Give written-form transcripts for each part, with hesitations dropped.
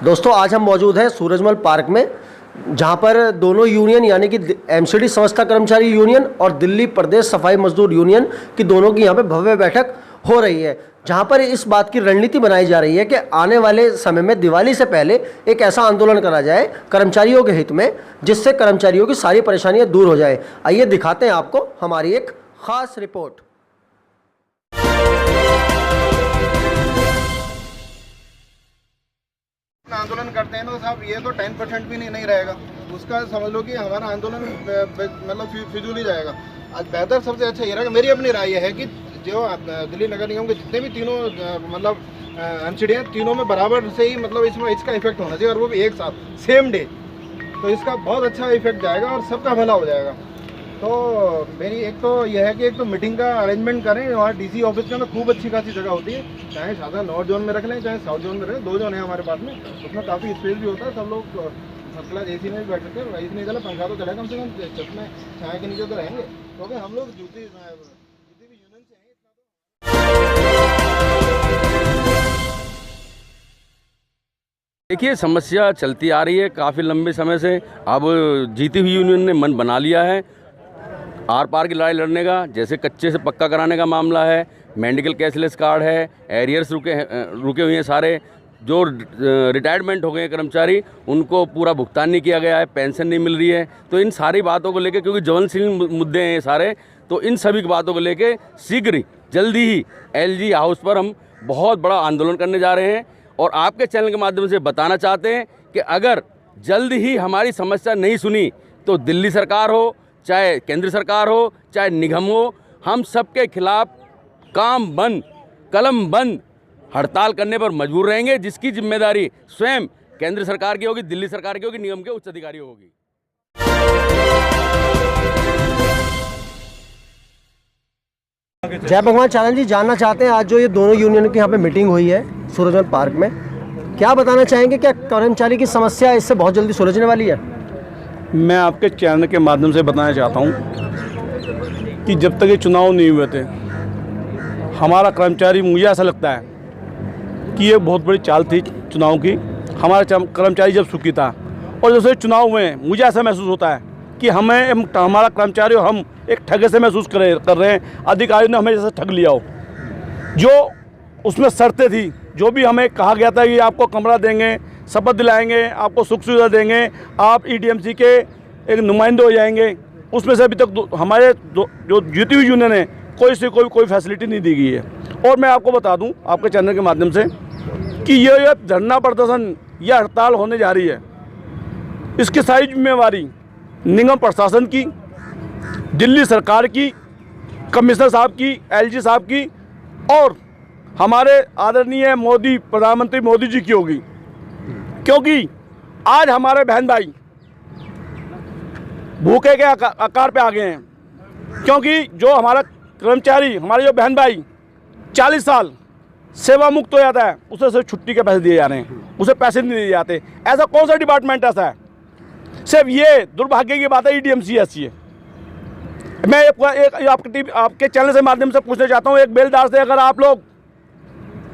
दोस्तों आज हम मौजूद हैं सूरजमल पार्क में, जहां पर दोनों यूनियन यानी कि एमसीडी संस्था कर्मचारी यूनियन और दिल्ली प्रदेश सफाई मजदूर यूनियन की दोनों की यहां पे भव्य बैठक हो रही है, जहां पर इस बात की रणनीति बनाई जा रही है कि आने वाले समय में दिवाली से पहले एक ऐसा आंदोलन करा जाए कर्मचारियों के हित में, जिससे कर्मचारियों की सारी परेशानियां दूर हो जाए। आइए दिखाते हैं आपको हमारी एक खास रिपोर्ट। आंदोलन करते हैं तो साहब ये तो 10% भी नहीं रहेगा, उसका समझ लो कि हमारा आंदोलन मतलब फिजूल ही जाएगा। आज बेहतर सबसे अच्छा ये रहेगा, मेरी अपनी राय है कि जो दिल्ली नगर निगम के जितने भी तीनों मतलब एमसीडी हैं, तीनों में बराबर से ही मतलब इसमें इसका इफेक्ट होना चाहिए, और वो भी एक साथ सेम डे, तो इसका बहुत अच्छा इफेक्ट जाएगा और सबका भला हो जाएगा। तो मेरी एक तो यह है कि एक तो मीटिंग का अरेंजमेंट करें, वहाँ डीसी ऑफिस के अंदर खूब अच्छी खासी जगह होती है, चाहे साधा नॉर्थ जोन में रख लें चाहे साउथ जोन में रखें, 2 जोन है हमारे पास में, उसमें काफ़ी स्पेस भी होता है, सब लोग फर्स्ट क्लास एसी में भी बैठ सकते हैं। एसी नहीं चला पंखा तो चला कम से कम, छत में छाया के नीचे तो रहेंगे, क्योंकि हम लोग जितनी भी यूनियन से हैं देखिए, समस्या चलती आ रही है काफ़ी लंबे समय से। अब जीती हुई यूनियन ने मन बना लिया है आर पार की लड़ाई लड़ने का, जैसे कच्चे से पक्का कराने का मामला है, मेडिकल कैशलेस कार्ड है, एरियर्स रुके हुए हैं सारे, जो रिटायरमेंट हो गए हैं कर्मचारी उनको पूरा भुगतान नहीं किया गया है, पेंशन नहीं मिल रही है। तो इन सारी बातों को लेकर, क्योंकि ज्वलनशील मुद्दे हैं सारे, तो इन सभी बातों को लेकर शीघ्र ही जल्दी ही एलजी हाउस पर हम बहुत बड़ा आंदोलन करने जा रहे हैं। और आपके चैनल के माध्यम से बताना चाहते हैं कि अगर जल्द ही हमारी समस्या नहीं सुनी तो दिल्ली सरकार हो, चाहे केंद्र सरकार हो, चाहे निगम हो, हम सबके खिलाफ काम बंद कलम बंद हड़ताल करने पर मजबूर रहेंगे, जिसकी जिम्मेदारी स्वयं केंद्र सरकार की होगी, दिल्ली सरकार की होगी, निगम के उच्च अधिकारियों होगी। जय भगवान चारण जी, जानना चाहते हैं आज जो ये दोनों यूनियन की यहाँ पे मीटिंग हुई है सूरजमल पार्क में, क्या बताना चाहेंगे? क्या कर्मचारी की समस्या इससे बहुत जल्दी सुलझने वाली है? मैं आपके चैनल के माध्यम से बताना चाहता हूँ कि जब तक ये चुनाव नहीं हुए थे, हमारा कर्मचारी, मुझे ऐसा लगता है कि ये बहुत बड़ी चाल थी चुनाव की। हमारा कर्मचारी जब सुखी था, और जैसे चुनाव हुए मुझे ऐसा महसूस होता है कि हमारा कर्मचारी हम एक ठगे से महसूस कर रहे हैं, अधिकारी ने हमें जैसे ठग लिया हो। जो उसमें शर्तें थी, जो भी हमें कहा गया था कि आपको कमरा देंगे, शपथ दिलाएंगे, आपको सुख सुविधा देंगे, आप ईडीएमसी के एक नुमाइंदे हो जाएंगे, उसमें से अभी तक हमारे जो जीती हुई यूनियन है कोई से कोई फैसिलिटी नहीं दी गई है। और मैं आपको बता दूं आपके चैनल के माध्यम से कि ये धरना प्रदर्शन या हड़ताल होने जा रही है, इसकी सारी जिम्मेवारी निगम प्रशासन की, दिल्ली सरकार की, कमिश्नर साहब की, एलजी साहब की और हमारे आदरणीय मोदी, प्रधानमंत्री मोदी जी की होगी। क्योंकि आज हमारे बहन भाई भूखे के आकार पे आ गए हैं, क्योंकि जो हमारा कर्मचारी, हमारे जो बहन भाई 40 साल सेवा मुक्त हो जाता है, उसे सिर्फ छुट्टी के पैसे दिए जा रहे हैं, उसे पैसे नहीं दिए जाते। ऐसा कौन सा डिपार्टमेंट ऐसा है? सिर्फ ये दुर्भाग्य की बात है, ईडीएमसी ऐसी है। मैं आपके चैनल से माध्यम से पूछना चाहता हूँ एक बेलदार से, अगर आप लोग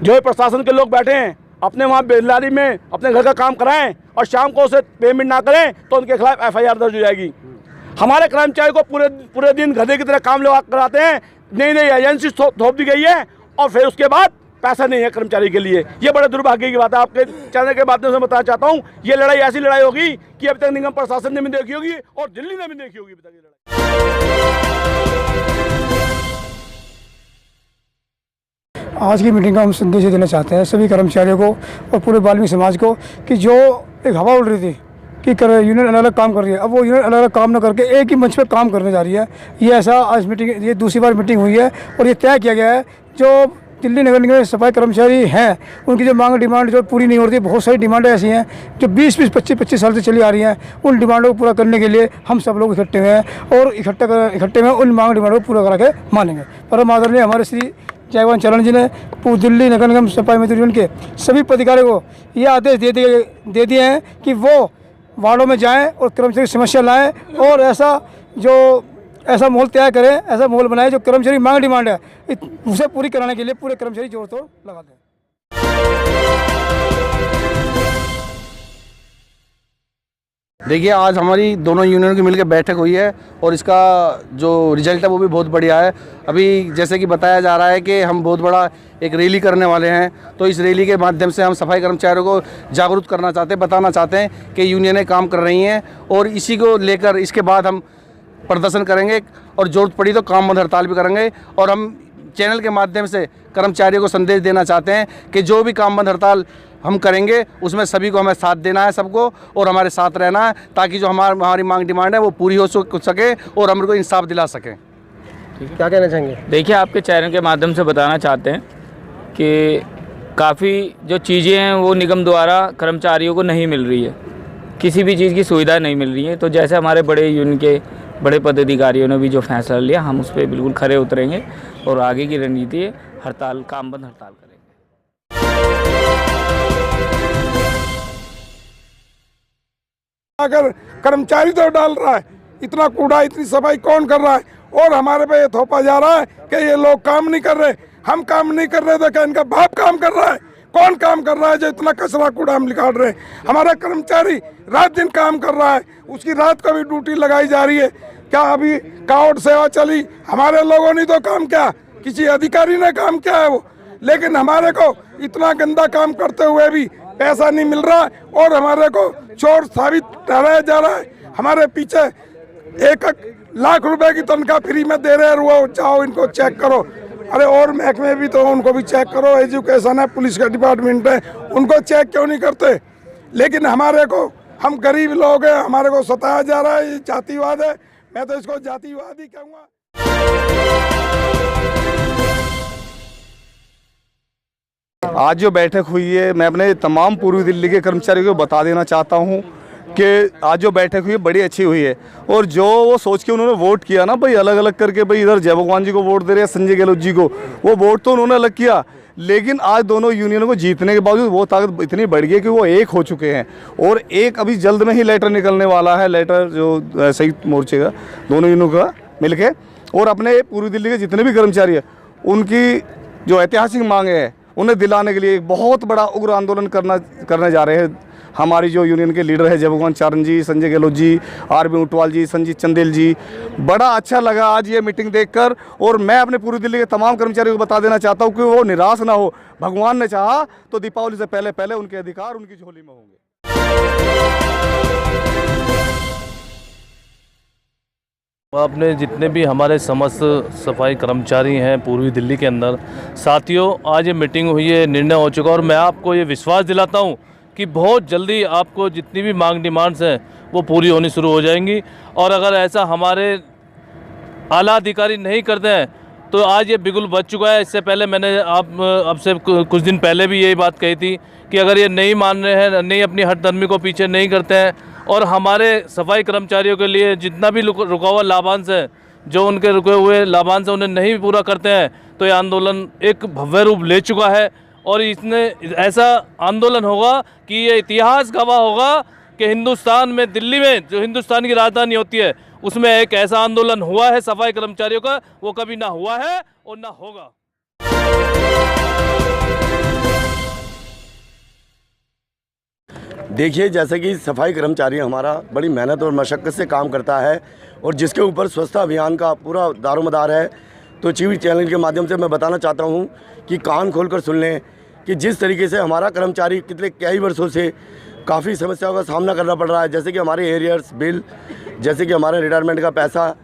जो प्रशासन के लोग बैठे हैं अपने वहाँ बेलदारी में अपने घर का काम कराएं और शाम को उसे पेमेंट ना करें तो उनके खिलाफ एफआईआर दर्ज हो जाएगी। हमारे कर्मचारी को पूरे दिन गधे की तरह काम कराते हैं, नई नई एजेंसी थोप दी गई है और फिर उसके बाद पैसा नहीं है कर्मचारी के लिए। ये बड़े दुर्भाग्य की बात है। आपके चैनल के माध्यम से बताना चाहता हूँ, ये लड़ाई ऐसी लड़ाई होगी कि अभी तक निगम प्रशासन ने भी देखी होगी और दिल्ली ने भी देखी होगी अभी तक ये लड़ाई। आज की मीटिंग का हम संदेश देना चाहते हैं सभी कर्मचारियों को और पूरे वाल्मीकि समाज को कि जो एक हवा उड़ रही थी कि यूनियन अलग अलग काम कर रही है, अब वो यूनियन अलग अलग काम न करके एक ही मंच पर काम करने जा रही है। ये ऐसा आज मीटिंग, ये दूसरी बार मीटिंग हुई है और ये तय किया गया है जो दिल्ली नगर निगम में सफाई कर्मचारी हैं उनकी जो मांग डिमांड जो पूरी नहीं हो रही है, बहुत सारी डिमांडें ऐसी हैं जो 20-25 साल से चली आ रही हैं। उन डिमांडों को पूरा करने के लिए हम सब लोग इकट्ठे हुए हैं और इकट्ठे में उन मांग डिमांडों को पूरा करा के मानेंगे। परम आदरणीय हमारे श्री जयवान चरण जी ने दिल्ली नगर निगम सफाई मजदूर यूनियन के सभी पदाधिकारियों को ये आदेश दे दिए हैं कि वो वार्डों में जाएं और कर्मचारी समस्या लाएं और ऐसा माहौल तैयार करें, ऐसा माहौल बनाएं जो कर्मचारी मांग डिमांड है उसे पूरी कराने के लिए पूरे कर्मचारी जोर तोड़ लगा दें। देखिए, आज हमारी दोनों यूनियन की मिलकर बैठक हुई है और इसका जो रिजल्ट है वो भी बहुत बढ़िया है। अभी जैसे कि बताया जा रहा है कि हम बहुत बड़ा एक रैली करने वाले हैं, तो इस रैली के माध्यम से हम सफाई कर्मचारियों को जागरूक करना चाहते हैं, बताना चाहते हैं कि यूनियनें काम कर रही हैं और इसी को लेकर इसके बाद हम प्रदर्शन करेंगे और ज़रूरत पड़ी तो काम बंद हड़ताल भी करेंगे। और हम चैनल के माध्यम से कर्मचारियों को संदेश देना चाहते हैं कि जो भी काम बंद हड़ताल हम करेंगे उसमें सभी को हमें साथ देना है सबको, और हमारे साथ रहना है, ताकि जो हमारी मांग डिमांड है वो पूरी हो सके और हम को इंसाफ दिला सकें। क्या कहना चाहेंगे? देखिए, आपके चैनल के माध्यम से बताना चाहते हैं कि काफ़ी जो चीज़ें हैं वो निगम द्वारा कर्मचारियों को नहीं मिल रही है, किसी भी चीज़ की सुविधा नहीं मिल रही है। तो जैसे हमारे बड़े यूनियन के बड़े पदाधिकारियों ने भी जो फैसला लिया, हम उस पर बिल्कुल खरे उतरेंगे और आगे की रणनीति हड़ताल, काम बंद हड़ताल करेंगे। अगर कर्मचारी तो डाल रहा है, इतना कूड़ा इतनी सफाई कौन कर रहा है? और हमारे पे ये थोपा जा रहा है कि ये लोग काम नहीं कर रहे, हम काम नहीं कर रहे तो क्या इनका बाप काम कर रहा है? कौन काम कर रहा है जो इतना कचरा कूड़ा हम निकाल रहे हैं? हमारा कर्मचारी रात दिन काम कर रहा है, उसकी रात को भी ड्यूटी लगाई जा रही है। क्या अभी काउंट सेवा चली, हमारे लोगों ने तो काम किया, किसी अधिकारी ने काम किया है वो, लेकिन हमारे को इतना गंदा काम करते हुए भी पैसा नहीं मिल रहा और हमारे को चोर साबित ठहराया जा रहा है। हमारे पीछे 1 लाख रुपए की तनख्वाह फ्री में दे रहे हैं, वो जाओ इनको चेक करो। अरे और महकमे भी तो उनको भी चेक करो, एजुकेशन है, पुलिस का डिपार्टमेंट है, उनको चेक क्यों नहीं करते? लेकिन हमारे को, हम गरीब लोग हैं, हमारे को सताया जा रहा है। ये जातिवाद है, मैं तो इसको जातिवाद ही कहूँगा। आज जो बैठक हुई है, मैं अपने तमाम पूर्वी दिल्ली के कर्मचारियों को बता देना चाहता हूं कि आज जो बैठक हुई है बड़ी अच्छी हुई है। और जो वो सोच के उन्होंने वोट किया ना भाई, अलग अलग करके, भाई इधर जय भगवान जी को वोट दे रहे हैं, संजय गहलोत जी को, वो वोट तो उन्होंने अलग किया, लेकिन आज दोनों यूनियनों को जीतने के बावजूद वो ताकत इतनी बढ़ गई कि वो एक हो चुके हैं। और एक अभी जल्द में ही लेटर निकलने वाला है, लेटर जो संयुक्त मोर्चे का दोनों यूनियनों का मिलके, और अपने पूर्वी दिल्ली के जितने भी कर्मचारी हैं उनकी जो ऐतिहासिक मांगे हैं उन्हें दिलाने के लिए एक बहुत बड़ा उग्र आंदोलन करने जा रहे हैं। हमारी जो यूनियन के लीडर है जय भगवान चारण जी, संजय गहलोत जी, आरबी ऊंटवाल जी, संजीत चंदेल जी, बड़ा अच्छा लगा आज ये मीटिंग देखकर। और मैं अपने पूरी दिल्ली के तमाम कर्मचारियों को बता देना चाहता हूँ कि वो निराश ना हो। भगवान ने चाहा तो दीपावली से पहले पहले उनके अधिकार उनकी झोली में होंगे। अपने जितने भी हमारे समस्त सफाई कर्मचारी हैं पूर्वी दिल्ली के अंदर, साथियों, आज ये मीटिंग हुई है, निर्णय हो चुका, और मैं आपको ये विश्वास दिलाता हूँ कि बहुत जल्दी आपको जितनी भी मांग डिमांड्स हैं वो पूरी होनी शुरू हो जाएंगी। और अगर ऐसा हमारे आला अधिकारी नहीं करते हैं तो आज ये बिल्कुल बच चुका है। इससे पहले मैंने आपसे कुछ दिन पहले भी यही बात कही थी कि अगर ये नहीं मान रहे हैं, नहीं अपनी हठधर्मी को पीछे नहीं करते हैं और हमारे सफाई कर्मचारियों के लिए जितना भी रुका हुआ लाभांश है, जो उनके रुके हुए लाभांश है, उन्हें नहीं पूरा करते हैं, तो ये आंदोलन एक भव्य रूप ले चुका है। और इसने ऐसा आंदोलन होगा कि ये इतिहास गवाह होगा कि हिंदुस्तान में, दिल्ली में जो हिंदुस्तान की राजधानी होती है, उसमें एक ऐसा आंदोलन हुआ है सफाई कर्मचारियों का, वो कभी ना हुआ है और ना होगा। देखिए, जैसे कि सफाई कर्मचारी हमारा बड़ी मेहनत और मशक्क़त से काम करता है और जिसके ऊपर स्वच्छता अभियान का पूरा दारोमदार है, तो टीवी चैनल के माध्यम से मैं बताना चाहता हूं कि कान खोलकर सुन लें कि जिस तरीके से हमारा कर्मचारी कितने कई वर्षों से काफ़ी समस्याओं का सामना करना पड़ रहा है, जैसे कि हमारे एरियर्स बिल, जैसे कि हमारे रिटायरमेंट का पैसा,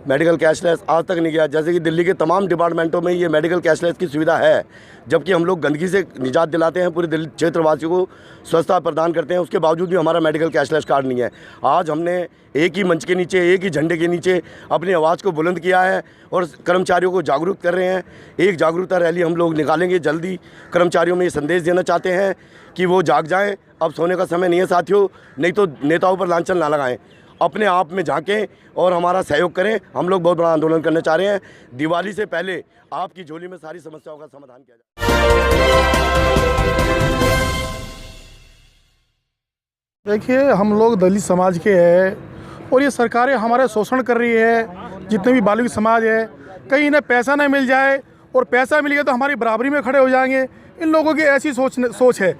मेडिकल कैशलेस आज तक नहीं गया। जैसे कि दिल्ली के तमाम डिपार्टमेंटों में ये मेडिकल कैशलेस की सुविधा है, जबकि हम लोग गंदगी से निजात दिलाते हैं, पूरे दिल्ली क्षेत्रवासियों को स्वच्छता प्रदान करते हैं, उसके बावजूद भी हमारा मेडिकल कैशलेस कार्ड नहीं है। आज हमने एक ही मंच के नीचे, एक ही झंडे के नीचे अपनी आवाज़ को बुलंद किया है और कर्मचारियों को जागरूक कर रहे हैं। एक जागरूकता रैली हम लोग निकालेंगे जल्दी। कर्मचारियों में ये संदेश देना चाहते हैं कि वो जाग जाएं, अब सोने का समय नहीं है साथियों, नहीं तो नेताओं पर लांछन ना लगाएं, अपने आप में झांकें और हमारा सहयोग करें। हम लोग बहुत बड़ा आंदोलन करने चाह रहे हैं। दिवाली से पहले आपकी झोली में सारी समस्याओं का समाधान किया जाए। देखिए, हम लोग दलित समाज के हैं और ये सरकारें हमारे शोषण कर रही है। जितने भी बालू समाज है, कहीं इन्हें पैसा न मिल जाए और पैसा मिल गया तो हमारी बराबरी में खड़े हो जाएंगे। इन लोगों की ऐसी सोच है,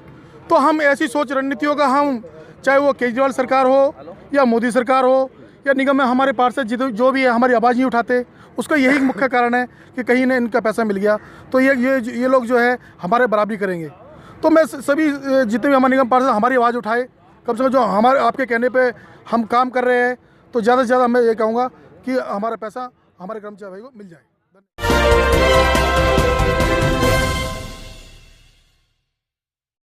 तो हम ऐसी सोच रणनीतियों का, हम चाहे वो केजरीवाल सरकार हो या मोदी सरकार हो या निगम में हमारे पार्षद जो भी है हमारी आवाज़ नहीं उठाते, उसका यही मुख्य कारण है कि कहीं ना इनका पैसा मिल गया तो ये लोग जो है हमारे बराबरी करेंगे। तो मैं सभी जितने भी हमारे निगम पार्षद हमारी आवाज़ उठाए, कम से कम जो हमारे आपके कहने पे हम काम कर रहे हैं, तो ज़्यादा से ज़्यादा मैं ये कहूँगा कि हमारा पैसा हमारे कर्मचारी भाई को मिल जाए।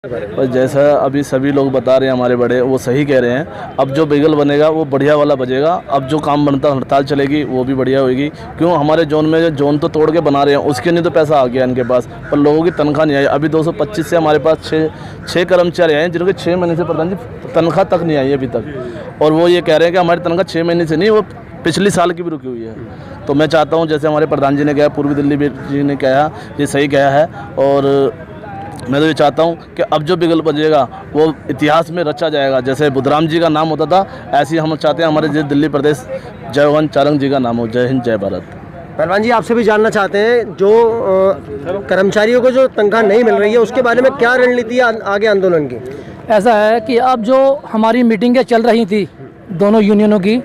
बस जैसा अभी सभी लोग बता रहे हैं हमारे बड़े, वो सही कह रहे हैं। अब जो बिगल बनेगा वो बढ़िया वाला बजेगा। अब जो काम बनता हड़ताल चलेगी वो भी बढ़िया होगी। क्यों हमारे जोन में जोन तो तोड़ के बना रहे हैं, उसके नहीं तो पैसा आ गया इनके पास, पर लोगों की तनख्वाह नहीं आई। अभी 225 से हमारे पास छः कर्मचारी आए हैं जिनके 6 महीने से प्रधान जी तनख्वाह तक नहीं आई अभी तक। और वो ये कह रहे हैं कि हमारी तनख्वाह 6 महीने से नहीं, वो पिछले साल की भी रुकी हुई है। तो मैं चाहता हूँ जैसे हमारे प्रधान जी ने कहा, पूर्वी दिल्ली जी ने कहा, ये सही कहा है। और मैं तो ये चाहता हूँ कि अब जो बिगल बजेगा वो इतिहास में रचा जाएगा। जैसे बुधराम जी का नाम होता था, ऐसे ही हम चाहते हैं हमारे दिल्ली प्रदेश जयवंत चारंग जी का नाम हो। जय हिंद, जय भारत। पहलवान जी, आपसे भी जानना चाहते हैं, जो कर्मचारियों को जो तनख्वाह नहीं मिल रही है उसके बारे में क्या रणनीति है आगे आंदोलन की? ऐसा है कि अब जो हमारी मीटिंगें चल रही थी दोनों यूनियनों की,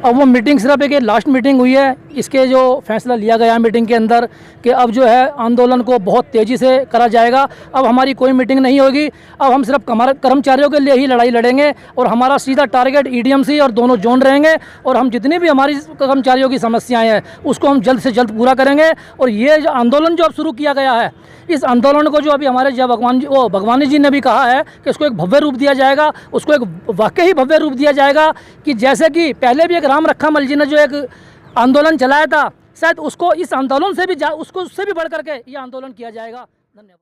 अब वो मीटिंग सिर्फ एक लास्ट मीटिंग हुई है। इसके जो फैसला लिया गया मीटिंग के अंदर कि अब जो है आंदोलन को बहुत तेज़ी से करा जाएगा। अब हमारी कोई मीटिंग नहीं होगी, अब हम सिर्फ कर्मचारियों के लिए ही लड़ाई लड़ेंगे और हमारा सीधा टारगेट EDMC और दोनों जोन रहेंगे। और हम जितनी भी हमारी कर्मचारियों की समस्याएं हैं उसको हम जल्द से जल्द पूरा करेंगे। और ये जो आंदोलन जो अब शुरू किया गया है, इस आंदोलन को जो अभी हमारे जय भगवानी जी ने भी कहा है कि इसको एक भव्य रूप दिया जाएगा, उसको एक वाकई भव्य रूप दिया जाएगा। कि जैसे कि पहले भी एक राम रखामल जी ने जो एक आंदोलन चलाया था, शायद उसको इस आंदोलन से भी उससे भी बढ़ करके ये आंदोलन किया जाएगा। धन्यवाद।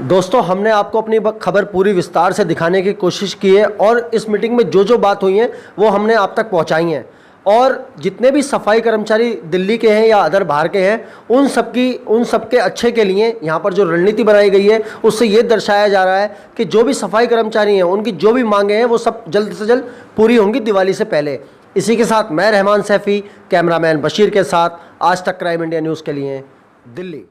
दोस्तों, हमने आपको अपनी खबर पूरी विस्तार से दिखाने की कोशिश की है और इस मीटिंग में जो बात हुई है वो हमने आप तक पहुंचाई हैं। और जितने भी सफाई कर्मचारी दिल्ली के हैं या अदर बाहर के हैं, उन सबके अच्छे के लिए यहाँ पर जो रणनीति बनाई गई है उससे ये दर्शाया जा रहा है कि जो भी सफाई कर्मचारी हैं उनकी जो भी मांगे हैं वो सब जल्द से जल्द पूरी होंगी दिवाली से पहले। इसी के साथ मैं रहमान सैफ़ी, कैमरामैन बशीर के साथ आज तक क्राइम इंडिया न्यूज़ के लिए दिल्ली।